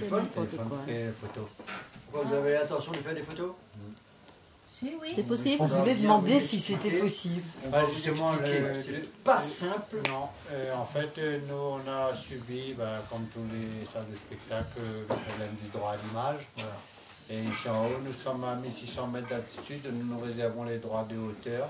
téléphone fait photos. Vous avez l'intention de faire des photos? Oui. C'est possible. On voulait demander si c'était possible. Justement, c'est pas simple. Non, en fait, nous on a subi, comme tous les salles de spectacle, le problème du droit à l'image. Voilà. Et ici en haut, nous sommes à 1600 mètres d'altitude, nous réservons les droits de hauteur.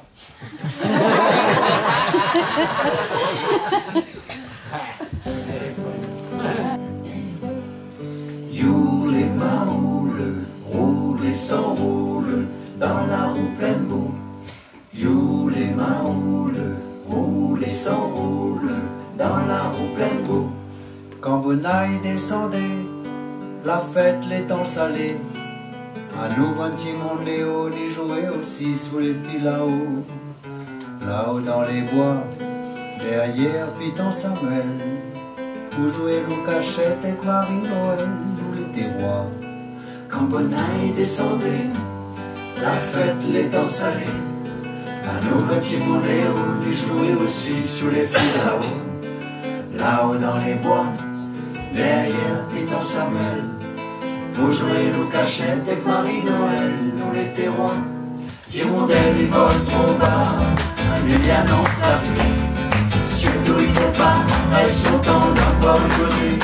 You les mains roulent et s'enroulent dans la roue pleine boue. You les mains roulent et s'enroulent dans la roue pleine boue. Quand Bonaille descendait, la fête l'étant salée, à nous bon petit monde Léo y jouait aussi sous les fils là-haut. Là-haut dans les bois, derrière Piton Samuel, où jouait Lou Cachette et Marie-Noël, nous les terroirs. Quand Bonaille descendait, la fête l'étant salée, à nous bon petit monde Léo y jouait aussi sous les fils là-haut. Là-haut dans les bois, derrière Piton Samuel, pour jouer Lou Cachette avec Marie-Noël, nous les terroirs. Si Rondelle il vole trop bas, lui annonce la pluie. Surtout il faut pas rester longtemps encore aujourd'hui.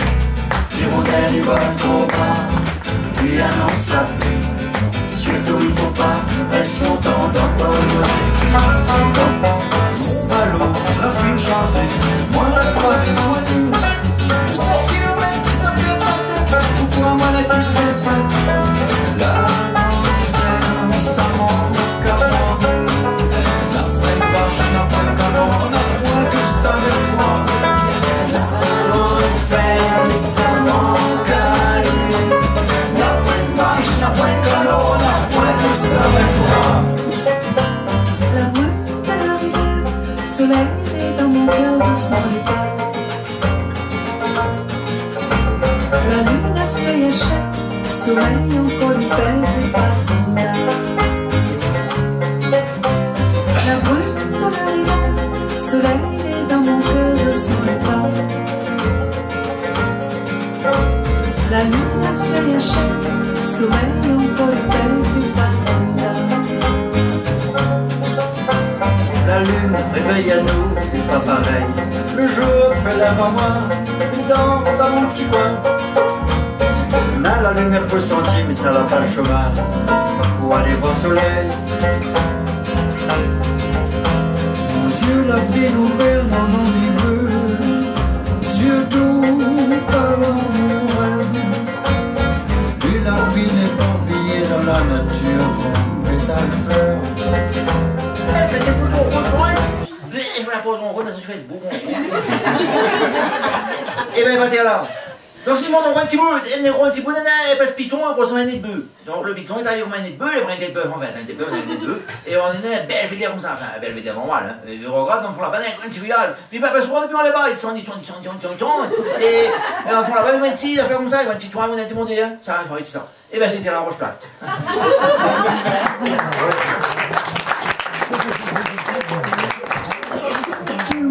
Si Rondelle il vole trop bas, lui annonce la pluie. Surtout il faut pas rester longtemps encore aujourd'hui. Allô, la fine chancée, moi la croix et moi nous. Tous ces kilomètres qui sont bien partis, pourquoi moi la qui fait ça? Là, on ça manque à moi. La vraie vache n'a pas de canon, on a point tout ça de foi. Là, on fait ça manque à lui. La vraie vache n'a pas de canon, on a point tout ça de foi. La route à l'arrivée, le soleil est dans mon cœur doucement l'état. La lune a se yachette, le soleil encore lui pèse les pattes. La route à l'arrivée, le soleil est dans mon cœur doucement l'état. La lune a se yachette, le soleil encore lui pèse les pattes. La lune réveille à nous, pas pareil. Le jour fait la maman dans mon petit coin. On a la lumière pour le sentier, mais ça n'a pas le chemin pour aller voir le soleil. Aux yeux la ville ouverte, non, non, il veut. Yeux doux, parlant mon rêve. Lui, la fille n'est embillée dans la nature, comme pétale fleur. Et voilà pour ton rôle dans ce Facebook. Et ben, bah, là. Donc, si on a un petit bout, et passe Python, pour son année de bœuf. Donc, le Python est arrivé comme année de bœuf, il a pris une tête de bœuf, en fait, une tête de bœuf, on a une tête de bœuf. Et on est une belle védère comme ça, enfin, une belle védère normale, hein. Et je regarde, on fait la banane, un petit village. Puis, bah, parce qu'on est plus là-bas, ils sont, et on fait la banane, ils ont fait comme ça, ils ont un petit toit, on a été monté, hein. Ça, oui, c'est ça. Et ben, c'était la roche plate.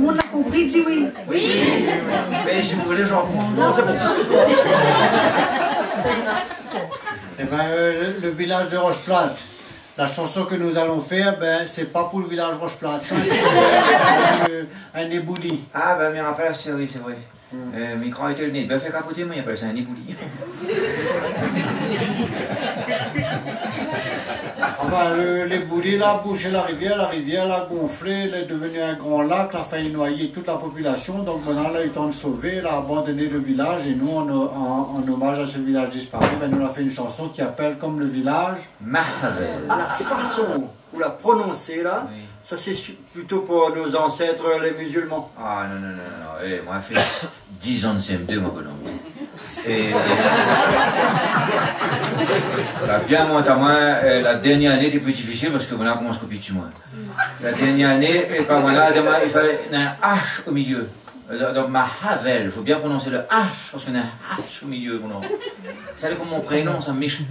On a compris, dis oui. Oui. Mais si vous voulez, j'en prends. Non, c'est bon. Eh ben, le village de Rocheplate, la chanson que nous allons faire, ben, c'est pas pour le village Rocheplate, c'est un ébouli. Ah, ben, me rappelle, c'est oui, c'est vrai. Micro était le nez de bœuf fait capoter, mais il appelle ça un ébouli. Enfin, l'ébouli, là, a bouché la rivière a gonflé, elle est devenue un grand lac, elle a failli noyer toute la population, donc maintenant, elle a eu le temps de sauver, elle a abandonné le village, et nous, en hommage à ce village disparu, ben, nous, on a fait une chanson qui appelle comme le village Mahavel. La façon où la prononcer là, oui. Ça c'est plutôt pour nos ancêtres les musulmans. Ah non, non, non, non. Eh, moi j'ai fait 10 ans de CM2, mon bonhomme. Et bien moi, la dernière année était plus difficile parce que voilà, on commence à copier dessus moi. La dernière année, quand voilà, il fallait un H au milieu. Donc Mahavel, il faut bien prononcer le H parce qu'on a un H au milieu. Vous savez comme mon prénom, ça m'échappe.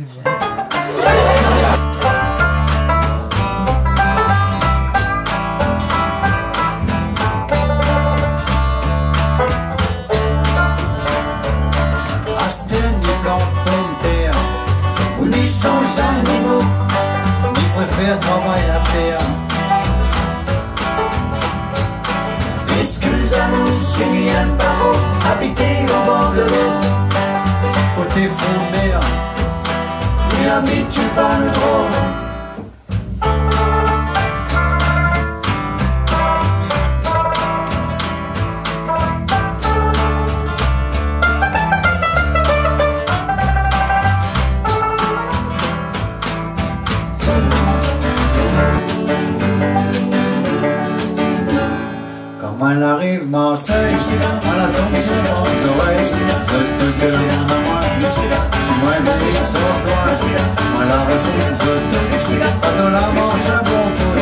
Monsieur Guyane Paro, habité au bord de l'eau. Côté front de mer, Oui, habite pas le drôle. comme elle arrive Marseille, elle a tombé sur nos oreilles. Je te demande à moi, si moi je sur toi, elle a reçu, je te pas de la manche un bon coup.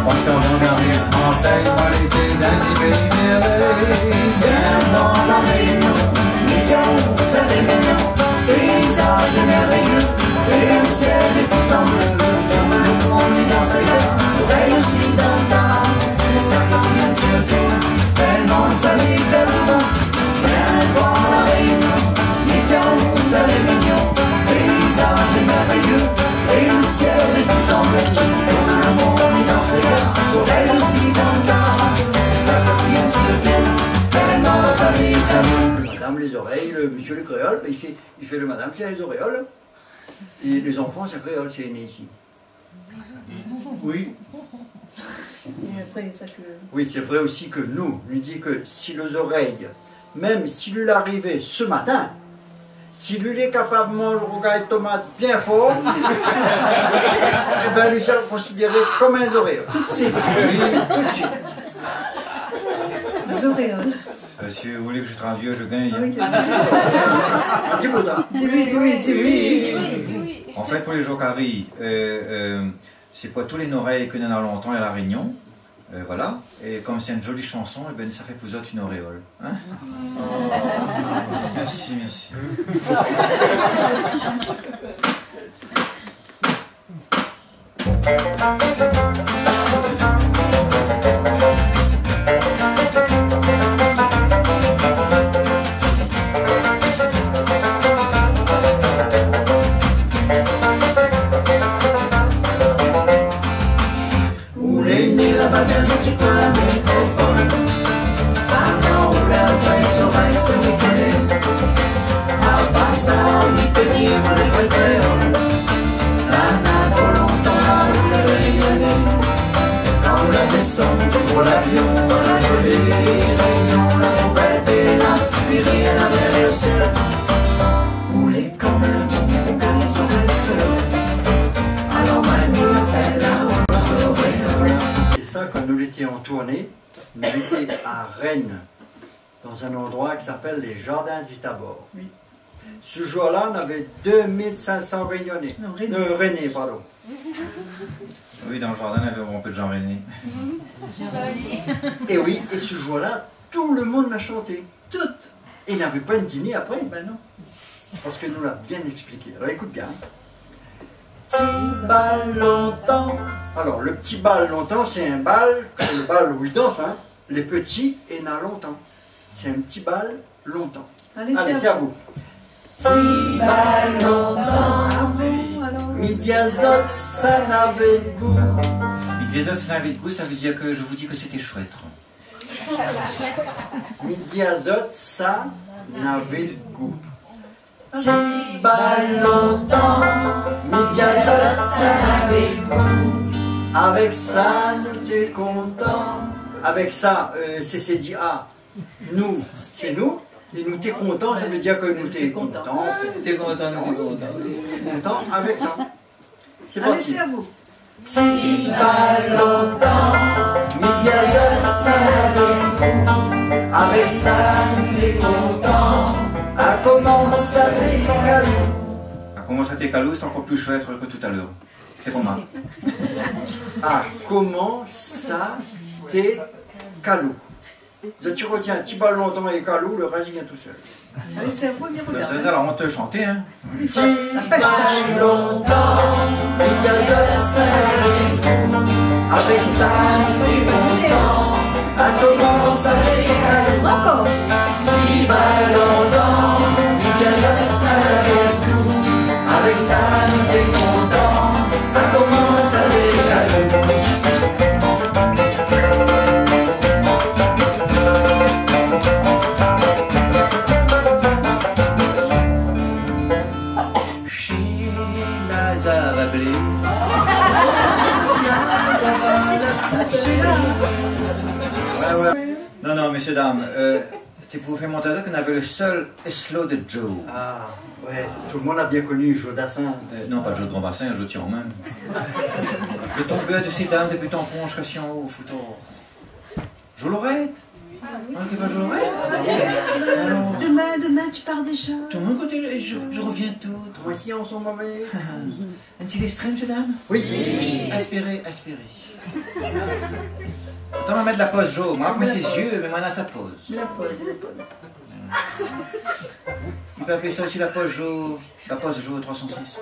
Parce qu'avant d'arriver Marseille, moi l'été d'un petit pays merveille. Viens voir la Réunion, Médian, c'est des mignons, paysage merveilleux, et le ciel est tout en bleu. Tout le monde est dans ses gars, soleil aussi dans ta âme, c'est ça qui tient sur tout, tellement salé tellement. Viens voir la Réunion, Médian, c'est des mignons, paysage merveilleux, et le ciel est tout en bleu. Tout le monde est dans ses gars, soleil aussi dans ta âme, c'est ça qui tient sur tout, tellement salé tellement. Madame les oreilles, le monsieur le créole, il fait le madame c'est les auréoles. Et les enfants, c'est créole, c'est né ici. Oui. Et après, ça que... Oui, c'est vrai aussi que nous dit que si les oreilles, même si lui l'arrivait ce matin, si lui est capable de manger un de tomate bien fort, eh bien lui sera considéré comme un oréoles. Tout de suite. Tout de suite. Les auréoles. Si vous voulez que je sois un vieux, je gagne. Ah oui, Un petit peu là. oui. En fait, pour les Jocari, c'est pas tous les oreilles que nous avons longtemps à La Réunion. Voilà. Et comme c'est une jolie chanson, eh ben, ça fait pour autres une auréole. Hein? Merci, merci. Où les nez là-bas d'un petit coin de métropole. Pardon, où la vraie oreille se méconnaît. À part ça, oui, petit, vous les vrais créoles. Là, n'a pas longtemps, là, où les rayonnez. Quand vous la descendez pour l'avion, dans la jolie réunion, la poubelle fait là, puis rien à mer et au ciel. Où les quand même, on gagne les oreilles créoles. Alors, mamie appelle là, on se oreilles. C'est ça, quand nous étions en tournée, nous étions à Rennes, dans un endroit qui s'appelle les Jardins du Tabor. Oui. Ce jour-là, on avait 2500 réunionnais. Non, Rennais. Rennais, pardon. Oui, dans le jardin, il y avait un peu de Jean René. Et oui, et ce jour-là, tout le monde l'a chanté. Toutes. Et il n'avait pas de dîner après, Ben non. parce que nous l'a bien expliqué. Alors écoute bien. Petit bal longtemps. Alors, le petit bal longtemps, c'est un bal, comme le bal où ils dansent, hein. Les petits et n'a longtemps. C'est un petit bal longtemps. Allez, Allez, c'est à vous. Petit bal longtemps. Alors, Midi azot, ça n'avait de goût. Midi azot, ça n'avait de goût, ça veut dire que je vous dis que c'était chouette. Midi azot, ça n'avait de goût. Petit bal longtemps. Midi azot, ça n'avait de goût. Avec ça, nous t'es content. Avec ça, c'est dit ah. Nous, c'est nous. Et nous t'es content, ça veut dire que nous t'es content. T'es content, nous t'es content. Content avec ça. C'est allez, parti. c'est à vous. Petit bal longtemps, midi azot, ça n'avait goût. Avec ça, nous t'es content. À commence à tes calous. À commencer à tes calous, c'est encore plus chouette que tout à l'heure. C'est pour moi. Ah, comment ça t'es calou? Tu retiens un petit bal longtemps et calou, le reste vient tout seul. Allez, c'est à vous, bien regarder. Alors, on te chanter, hein. Petit bal longtemps, midi azot, ça n'avait goût. Avec ça, t'es content. À commence à tes calou. Encore. Petit bal longtemps, midi azot, ça n'avait goût. Avec ça, t'es content. À commence à tes calou. Non, non, messieurs, dames, c'était pour faire mon qu'on avait le seul slow de Joe. Ah, ouais, tout le monde a bien connu Joe Dassin. Non, pas Joe de Grand Bassin, Joe Tian même. Le tombeur de ces dames depuis tampon jusqu'à si en haut, foutant. Joe Lorette. Ok, pas Joe Lorette. Demain, tu pars déjà. Tout le monde côté, je reviens tout. Voici en son moment. Un petit extrême, messieurs, dames. Oui. Aspirez, aspirez. Attends, on va mettre la pause Joe. Moi, mais ses yeux, mais moi, on a sa pause. La pause. Il peut appeler ça aussi la pause Joe. La pause Joe 306.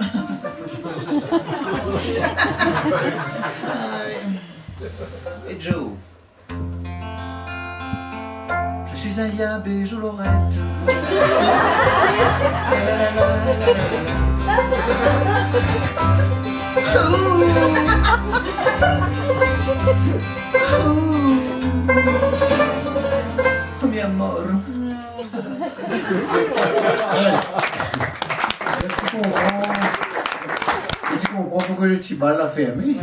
Et Joe. Je suis un yabé, Joe Lorette. Mi amor. Tu comprends pourquoi le Tibal l'a fermé?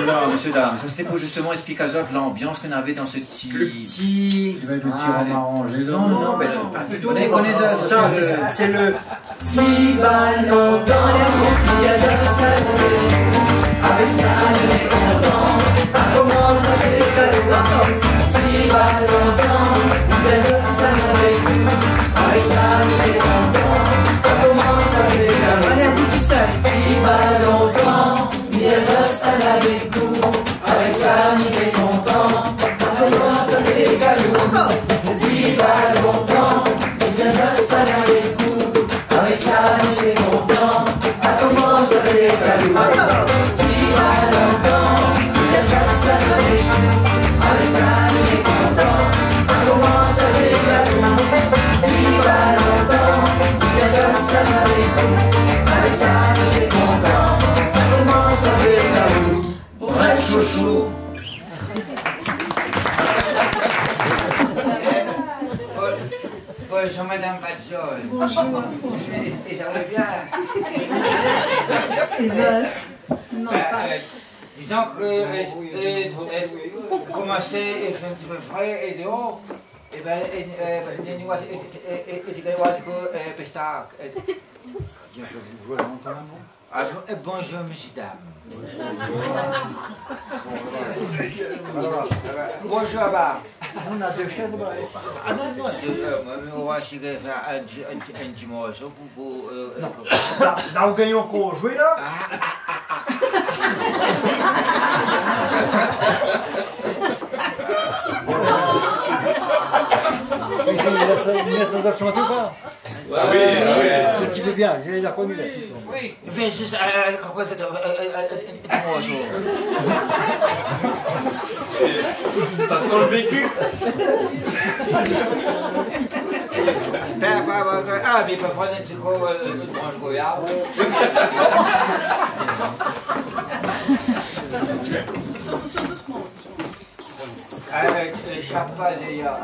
Non, messieurs, dames, ça c'était pour justement expliquer à l'ambiance qu'on avait dans ce petit... Petit. Il va être le petit rhum arrangé. Non, non, non, mais vous connaissez ça, c'est le petit ballon dans les roues, avec ça, on est content. On commence à décaler. Petit ballon dans ça, avec ça, on est content. On commence à décaler. Allez, à vous tout seul. Petit ballon dans ça, avec nous. Avec ça, on est content. On commence à décaler. Petit ballon dans ça, avec nous. Avec ça, on est content. On commence à décaler. Petit ballon dans ça, avec nous. Avec ça, on est content. On commence à décaler. Petit ballon dans ça, avec nous. Avec ça, on est content. On commence à décaler. Ouais, chouchou. Bonjour Madame Patchol. Bonjour. Et ça va bien? Disons que commencer et faire un petit peu frais et dehors, et bien, il y a bonjour, monsieur, dame. Bonjour, là-bas. On a deux chaînes. Ah non, non, on va essayer de faire un petit morceau pour... Là, on gagne encore jouer là. Il laisse ça chanter ou pas? Ah oui, ah oui. Si tu veux bien, j'ai la connu là. Oui. Fais juste un morceau. Ça sent le vécu. Ah, mais il peut prendre un petit coup de branche goyave. Sur doucement. Avec chapeau d'ailleurs,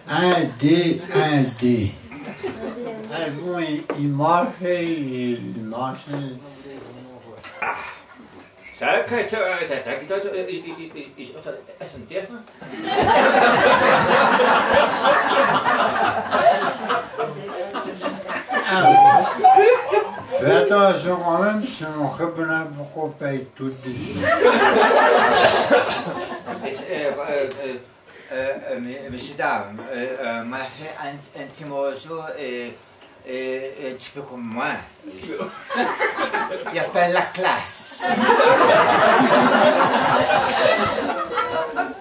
Un D. Bon, il marchait, il marchait. Ça, Fais attention quand même, sinon revenez pour qu'on paye tout dessus. Monsieur, dame, m'a fait un petit morceau et un petit peu comme moi. Il appelle la classe.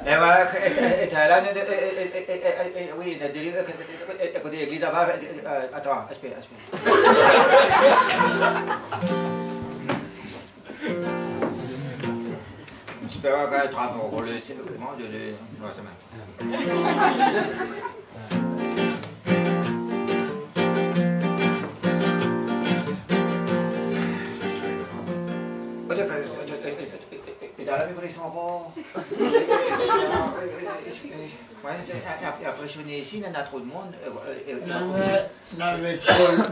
Et voilà, là, oui, à côté de l'église là-bas. Attends, espère. J'espère qu'elle sera pour le moment de la semaine. Après, je venais ici, il y en a trop de monde.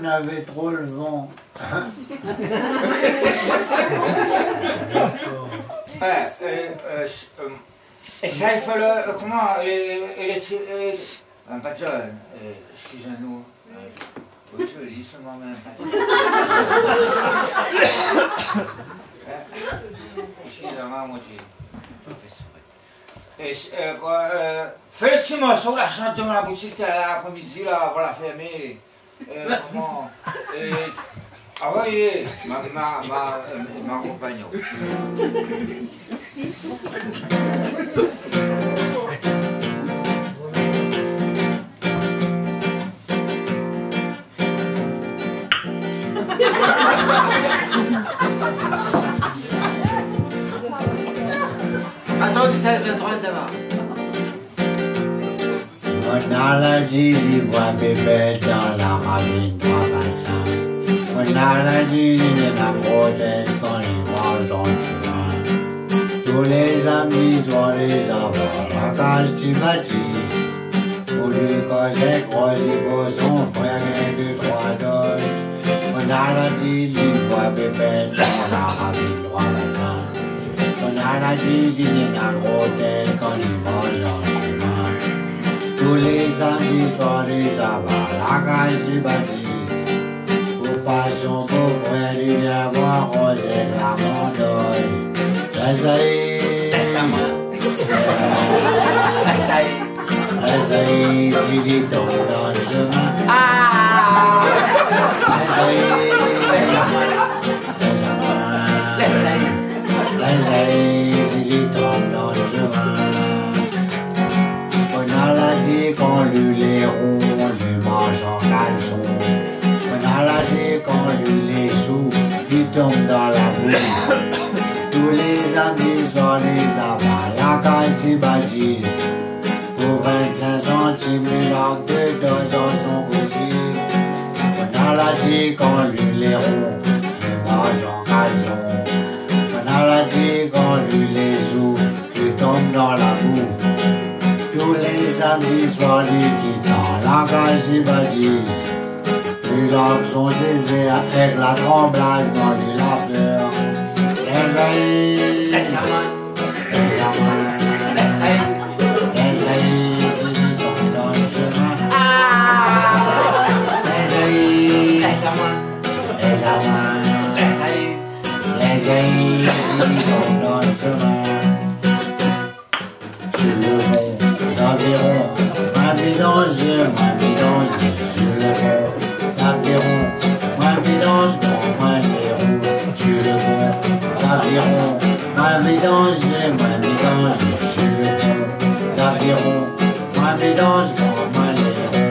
N'avait trop le vent. Et ça, il faut le. Comment? Pas John, excusez-nous. Oui, je lis ce moi-même. Excusez-moi, mon Dieu. Fais le petit morceau, la chante dans la boutique l'après-midi, là, avant la fermer. Comment? Ah oui, ma compagnon. Attends, 17, 23, ça va. On a la dit, voit bébé dans la ravine, trois passages. On a la dit, la brodette quand ils mangent dans le chemin. Tous les amis sont les avoir, la cage du baptise. Pour lui causer gros, il vaut son frère et deux, trois doses. On a la dit, voit bébé dans la ravine, trois passages. On a la dit, la brodette quand ils mangent dans le chemin. Tous les amis sont les avoir, la cage du baptise. Pour pas son beau frère, il vient voir Rosette la mondoille. Les aïe, il tombe dans le chemin. Les aïe, il tombe dans le chemin. On a la dit qu'on lui les ronds, on lui mange en caleçon. On a la dit qu'on lui les sous, il tombe dans la boue. Tous les amis sont les avals, la cage du baptise. Pour 25 centimes, les lacs de 2 ans sont cousus. On a la dit qu'on lui les ronds, lui mange en caleçon. On a la dit qu'on lui les sous, il tombe dans la boue. Tous les amis soient les quittants, la cage du baptise. Les lacs sont aisés avec la tremblade, dans la peur. Les aïe, les aïe, ils tombent dans le chemin. Les aïe, les aïe, ils tombent dans le chemin. Sur le mont, nous enverrons un mélange, sur le mont, nous enverrons un mélange, moins les roues. Sur le mont, nous enverrons un mélange, sur le mont, nous enverrons un mélange, moins les roues.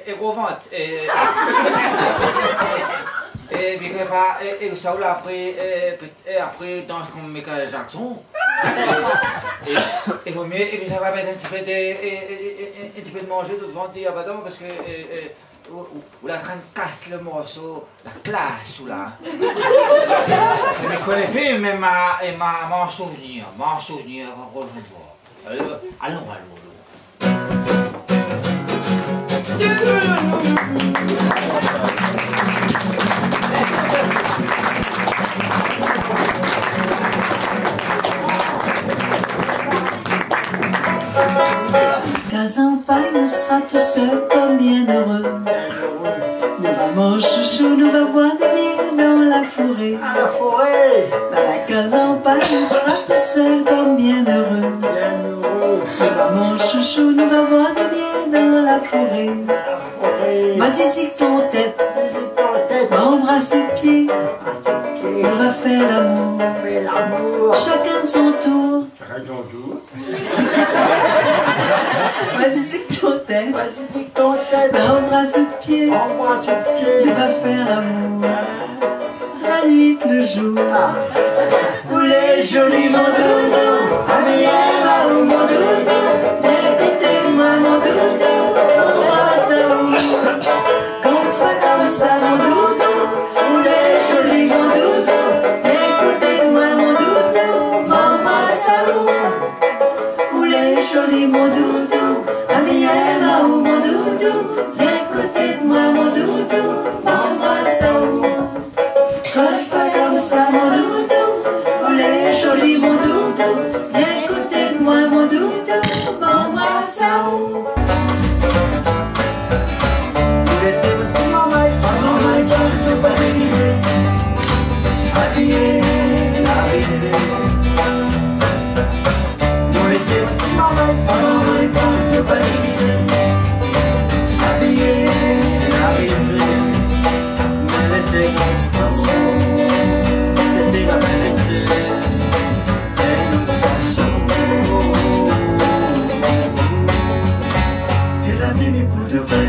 Et gros ventre. Et ça après danse comme Michael Jackson. Et vaut mieux, et puis ça va mettre un petit peu de manger de ventre et abadan parce que ou la train de casser le morceau, la classe ou là. Je ne me connais plus, mais m'en souvenir, encore une fois. Allons. Casampagne sera tout seul comme bien heureux. Nous va manger chouchou, nous va boire des miel dans la forêt. Dans la Casampagne sera tout seul comme bien heureux. Nous va manger chouchou, nous va boire des miel dans la forêt. Ma titique ton tête, m'embrasse le pied. On va faire l'amour, chacun de son tour. Ma titique ton tête, m'embrasse le pied. On va faire l'amour, la nuit, le jour, ou les jolis mon doudou, Amiens, ou mon doudou, écoutez-moi mon doudou, embrasse-moi. Quand c'est pas comme ça mon doudou, ou les jolis mon doudou, écoutez-moi mon doudou, maman salou. Ou les jolis mon doudou, Amiens, ou mon doudou, écoutez-moi mon doudou, maman salou. Quand c'est pas comme ça mon doudou, ou les jolis mon doudou, écoutez-moi mon doudou, maman salou. Habillé, la risée. Nous l'été, maman, tu peux pas déguiser. Habillé, la risée. Mais l'été, notre façon, c'était la belle été. C'était notre façon. Tu l'as vu, mais pour de vrai.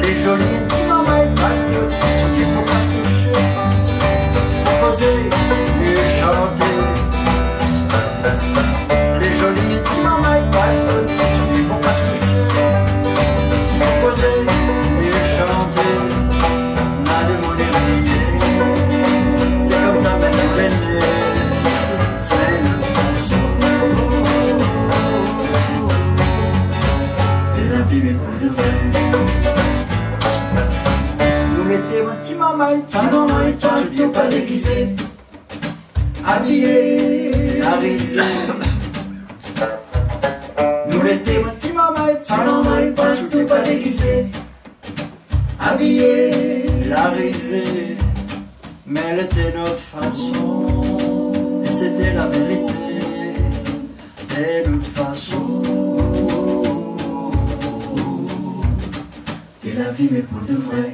Les jolis petits mamans et paillettes, il faut pas toucher, poser et chanter. Les jolis petits mamans et paillettes, il faut pas toucher, poser et chanter. On a des mots d'éveillés, c'est comme ça que nous venons, c'est notre façon. Et la vie, mais pour de vrai. Petit maman et toi, tu n'es pas déguisé, habillé, arisé. Nous l'été, petit maman et toi, tu n'es pas déguisé, habillé, arisé. Mais elle était notre façon, et c'était la vérité, et notre façon. Et la vie, mais pour de vrai.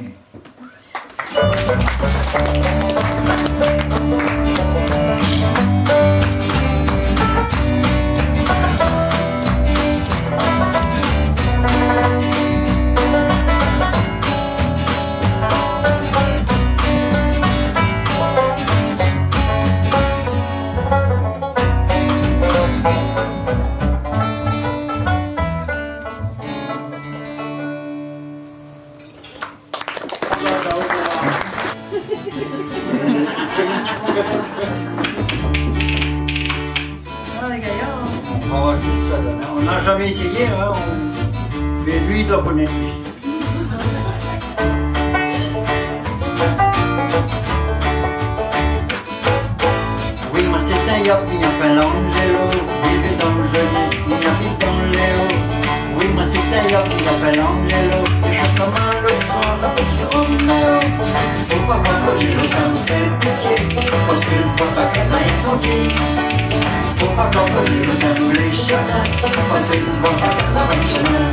On va voir ce que ça donne. On n'a jamais essayé, hein, mais lui il doit connaître. Oui, moi c'est un yop, il appelle Angelo, il vit dans le genet, il habite dans Léo. Oui, moi c'est un yop, il appelle Angelo, il chante sa main le soir, la petite Roméo. Faut pas croire que j'ai le ça me fait pitié, parce qu'une fois ça crête à un sentier. Faut pas qu'on me dise à nous les chemins, parce qu'une fois ça perd dans le chemin.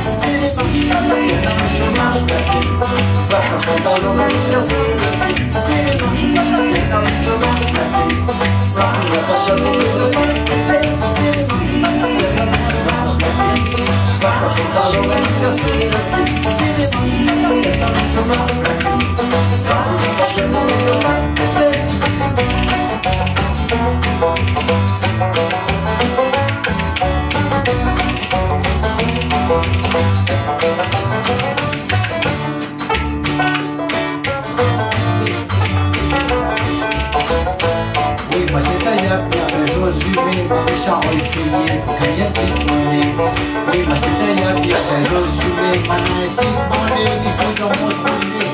C'est si je marche pas, va chercher dans le monde, c'est si je marche pas, ça ne va pas jamais le faire. C'est si je marche pas, va chercher dans le monde, c'est si je marche pas, ça ne va pas jamais le faire. Oui, moi c'est un yap, il appelle Josué, méchant et fumier, rien de monnaie. Oui, moi c'est un yap, il appelle Josué, maintenant est monnaie, il faut dans mon nez.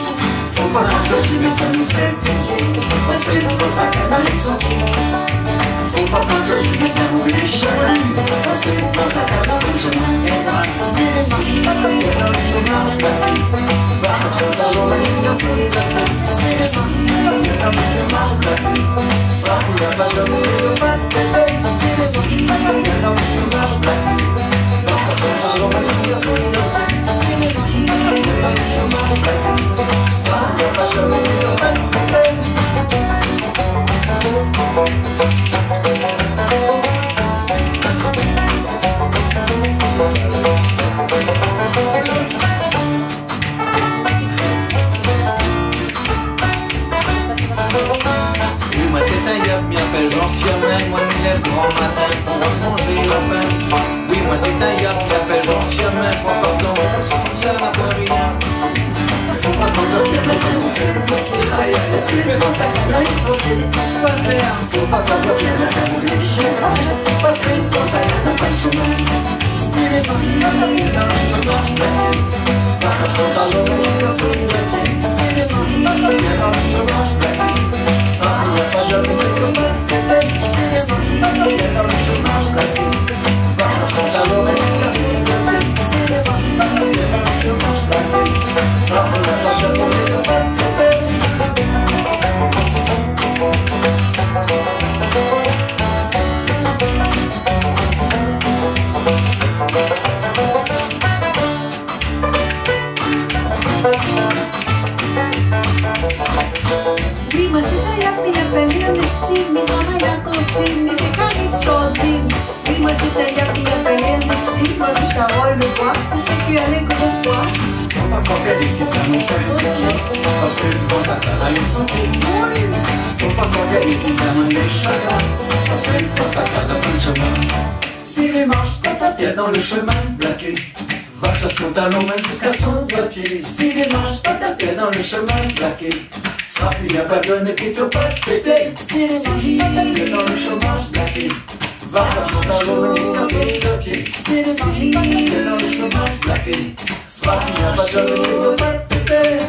Faut pas que Josué, ça nous fait pitié, parce que faut ça qu'elle a les sentiers. Faut pas que Josué, ça nous les chemins, parce que faut ça qu'elle a le chemin. C'est si dans le chemin, je va chercher dans l'eau, jusqu'à ce que c'est si dans le chemin, je ça ne va pas jamais le battre. C'est si dans le chemin, je va chercher dans l'eau, jusqu'à ce que c'est si dans le chemin, je ça ne va pas jamais le battre. un grand matin pour manger la pain. Oui, moi c'est un yap qui appelle Jean Firmin, pour pas dans mon petit bien n'a pas rien. Faut pas qu'on t'en fière, mais ça nous fait le plaisir. Est-ce que les gens s'accordent, ils sont pas faire. Faut pas qu'on t'en fière, mais ça nous fait le chemin. Parce qu'il faut ça, n'a pas le chemin. Si les filles dans le chemin, je m'inquiète. Va chercher ta journée jusqu'à son pied. Si les filles dans le chemin, je m'inquiète. Ça ne va pas jamais me combattre. Si les filles dans le chemin, je m'inquiète. Va chercher ta journée jusqu'à son pied. Si les filles dans le chemin, je m'inquiète. Ça ne va pas jamais me combattre. Oui, moi c'est un yap, il appelle Ernestine, mais travaille à la cantine, mais fait carré de sordine. Oui, moi c'est un yap, il appelle Ernestine, moi je t'envoie le bois, on fait que aller gros bois. Faut pas qu'on gagne ici, ça nous fait pitié. Parce que devant ça, t'as une santé. Faut pas qu'on gagne ici, ça nous met chagrin. Parce que devant ça, t'as un peu de chemin. Si les marches pas ta tête dans le chemin bloqué, va chercher son talon même jusqu'à son doigt pied. Si les marches pas ta tête dans le chemin bloqué, sera plus bien pardonné puis t'as pas de péter. Si les marches pas ta tête dans le chemin bloqué, va chercher son talon même jusqu'à son doigt pied. Si les marches pas ta tête dans le chemin bloqué, sera plus bien pardonné puis t'as pas de péter.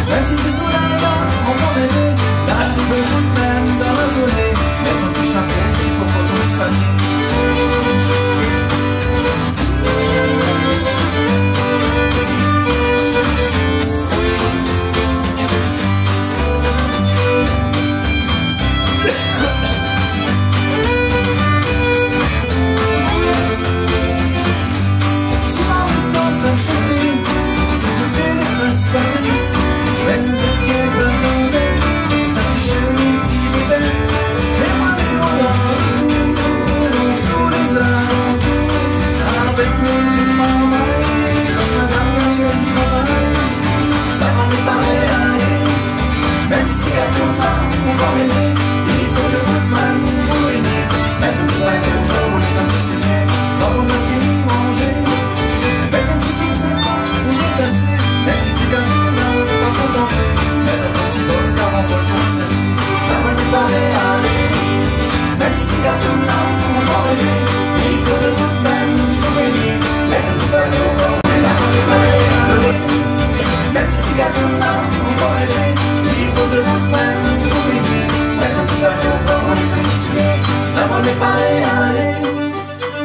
Même si c'est sur la main, on va rêver d'arriver tout de même dans la journée. Mais quand tu chapelles, c'est pour qu'on se crâne.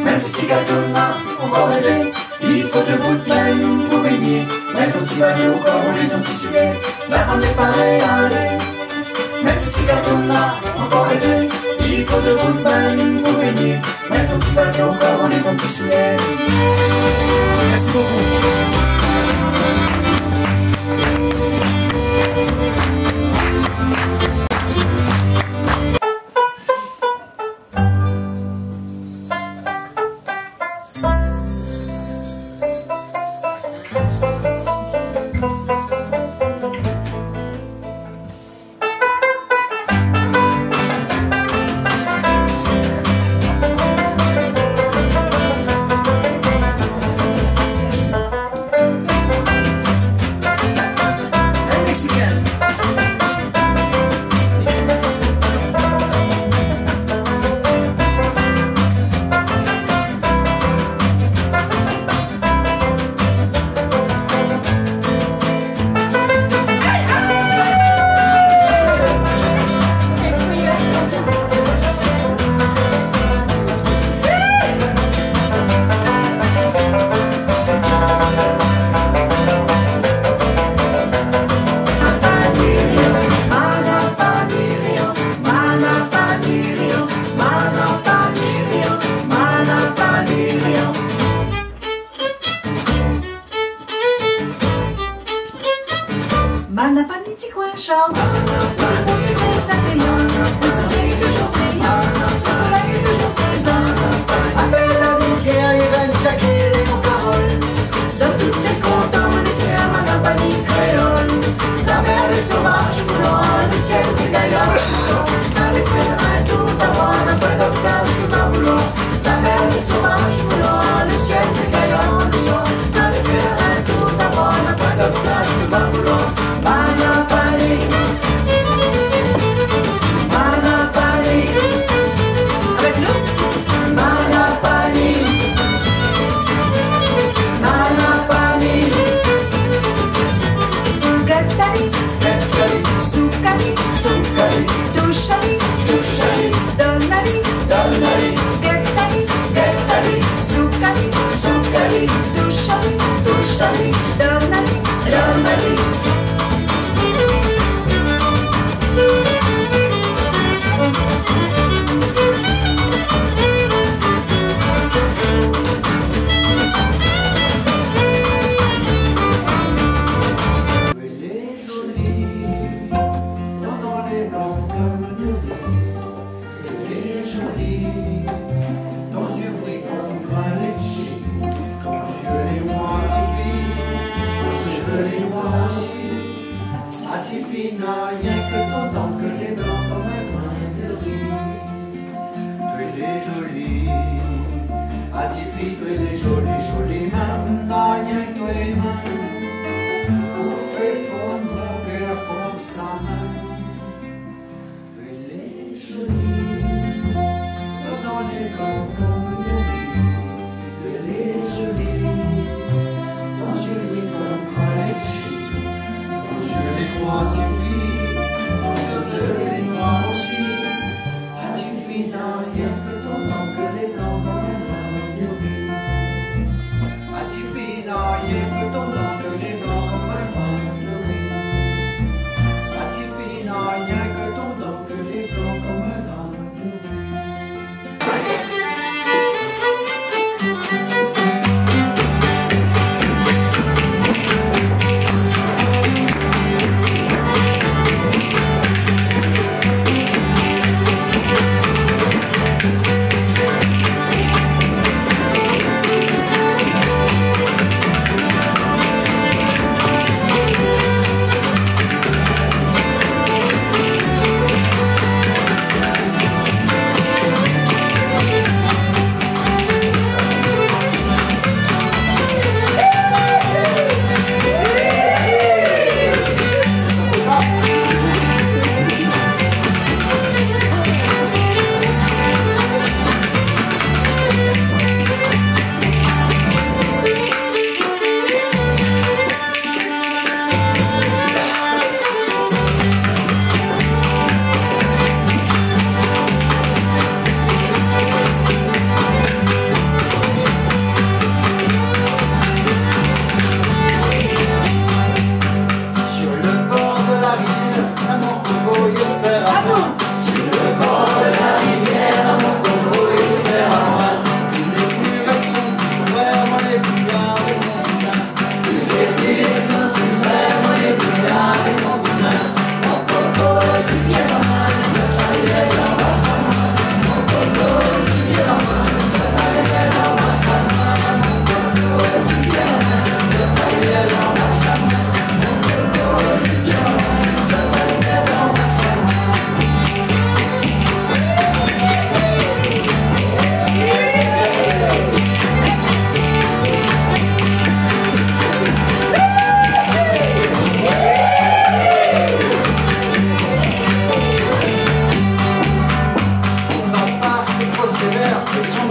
Même si tu gâteaux là, on va rêver. Il faut de bout de même pour baigner. Même quand tu vas aller au corps, on est dans petit sujet. Là on est pareil, allez. Même si tu gâteaux là, on va rêver. Il faut de bout de même pour baigner. Même quand tu vas aller au corps, on est dans petit sujet. Merci beaucoup.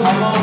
Maman,